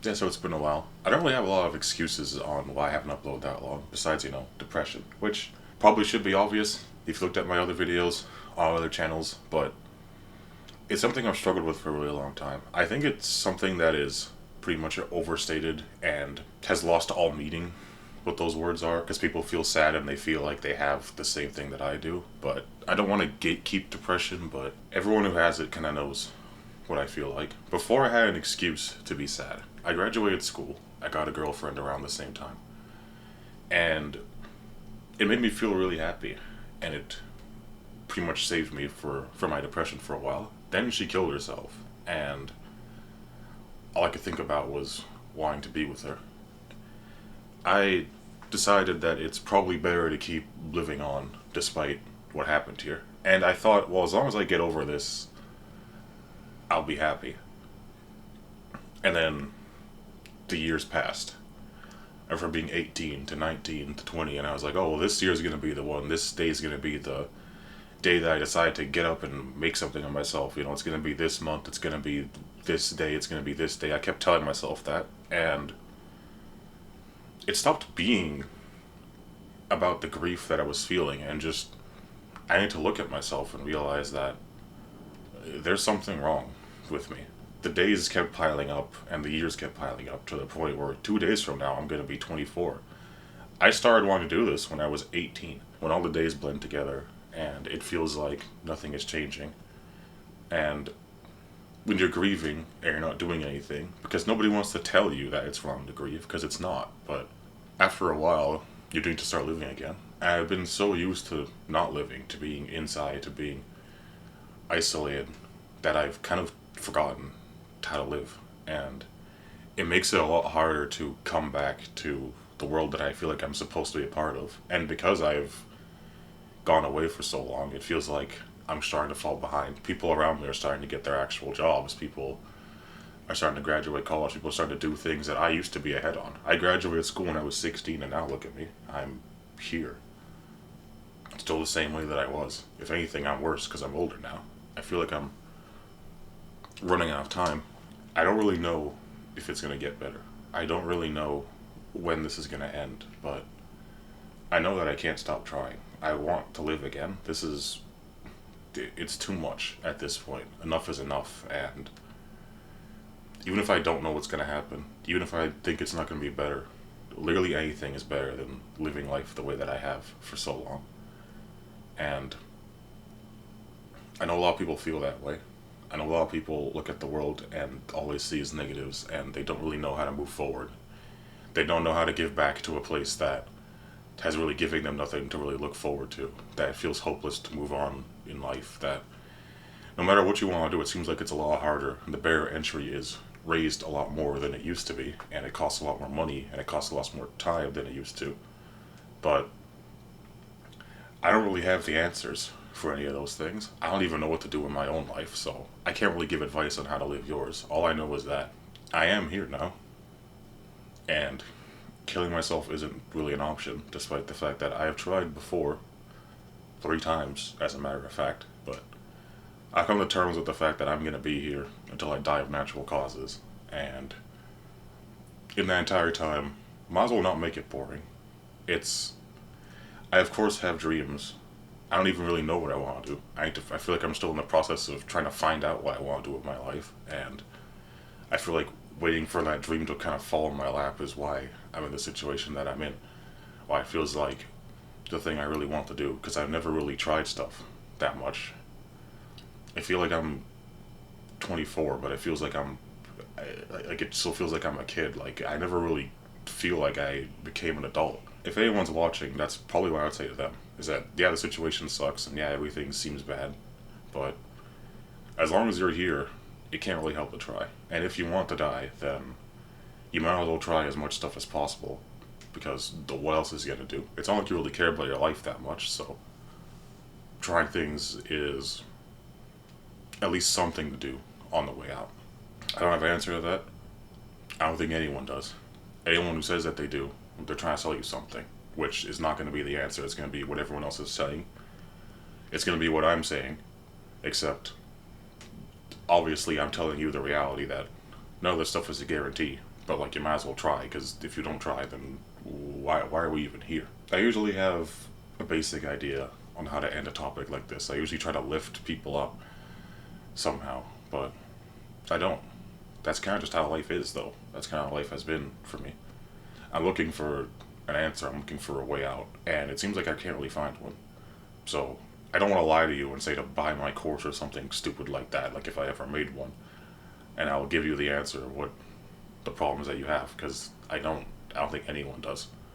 Yeah, so it's been a while. I don't really have a lot of excuses on why I haven't uploaded that long, besides, depression, which probably should be obvious if you looked at my other videos on other channels, but it's something I've struggled with for a really long time. I think it's something that is pretty much overstated and has lost all meaning what those words are because people feel sad and they feel like they have the same thing that I do. But I don't want to gatekeep depression, but everyone who has it kind of knows what I feel like. Before I had an excuse to be sad. I graduated school. I got a girlfriend around the same time. And it made me feel really happy. And it pretty much saved me for my depression for a while. Then she killed herself. And all I could think about was wanting to be with her. I decided that it's probably better to keep living on despite what happened here. And I thought, well, as long as I get over this, I'll be happy. And then the years passed. And from being 18 to 19 to 20, and I was like, oh, well, this year's going to be the one. This day is going to be the day that I decide to get up and make something of myself. It's going to be this month. It's going to be this day. It's going to be this day. I kept telling myself that. And it stopped being about the grief that I was feeling and just I need to look at myself and realize that there's something wrong with me. The days kept piling up and the years kept piling up to the point where 2 days from now I'm going to be 24. I started wanting to do this when I was 18, when all the days blend together and it feels like nothing is changing. And when you're grieving and you're not doing anything, because nobody wants to tell you that it's wrong to grieve, because it's not, but after a while, you need to start living again. And I've been so used to not living, to being inside, to being isolated, that I've kind of forgotten how to live. And it makes it a lot harder to come back to the world that I feel like I'm supposed to be a part of. And because I've gone away for so long, it feels like I'm starting to fall behind. People around me are starting to get their actual jobs. People are starting to graduate college. People are starting to do things that I used to be ahead on. I graduated school when I was 16, and now look at me. I'm here. Still the same way that I was. If anything, I'm worse because I'm older now. I feel like I'm running out of time. I don't really know if it's going to get better. I don't really know when this is going to end, but I know that I can't stop trying. I want to live again. It's too much at this point. Enough is enough, and even if I don't know what's going to happen, even if I think it's not going to be better, literally anything is better than living life the way that I have for so long. And I know a lot of people feel that way. I know a lot of people look at the world and all they see is negatives and they don't really know how to move forward. They don't know how to give back to a place that has really giving them nothing to really look forward to, that it feels hopeless to move on in life, that no matter what you want to do, it seems like it's a lot harder, and the barrier to entry is raised a lot more than it used to be, and it costs a lot more money, and it costs a lot more time than it used to. But I don't really have the answers for any of those things. I don't even know what to do in my own life, so I can't really give advice on how to live yours. All I know is that I am here now, and killing myself isn't really an option, despite the fact that I have tried before, 3 times, as a matter of fact, but I come to terms with the fact that I'm going to be here until I die of natural causes, and in that entire time, might as well not make it boring. It's, I of course have dreams. I don't even really know what I want to do. I feel like I'm still in the process of trying to find out what I want to do with my life, and I feel like waiting for that dream to kind of fall in my lap is why I'm in the situation that I'm in. Why it feels like the thing I really want to do, because I've never really tried stuff that much. I feel like I'm 24, but it feels like like it still feels like I'm a kid. Like I never really feel like I became an adult. If anyone's watching, that's probably what I would say to them. Is that, yeah, the situation sucks and yeah, everything seems bad, but as long as you're here, it can't really help to try. And if you want to die, then you might as well try as much stuff as possible, because what else is you gonna do? It's not like you really care about your life that much, so trying things is at least something to do on the way out. I don't have an answer to that. I don't think anyone does. Anyone who says that they do, they're trying to sell you something, which is not going to be the answer. It's going to be what everyone else is saying. It's going to be what I'm saying, except obviously I'm telling you the reality that none of this stuff is a guarantee. But like, you might as well try, because if you don't try, then why are we even here? I usually have a basic idea on how to end a topic like this. I usually try to lift people up somehow, but I don't. That's kind of just how life is, though. That's kind of how life has been for me. I'm looking for an answer. I'm looking for a way out, and it seems like I can't really find one. So I don't want to lie to you and say to buy my course or something stupid like that. Like if I ever made one, and I'll give you the answer of what the problems that you have, because I don't. I don't think anyone does.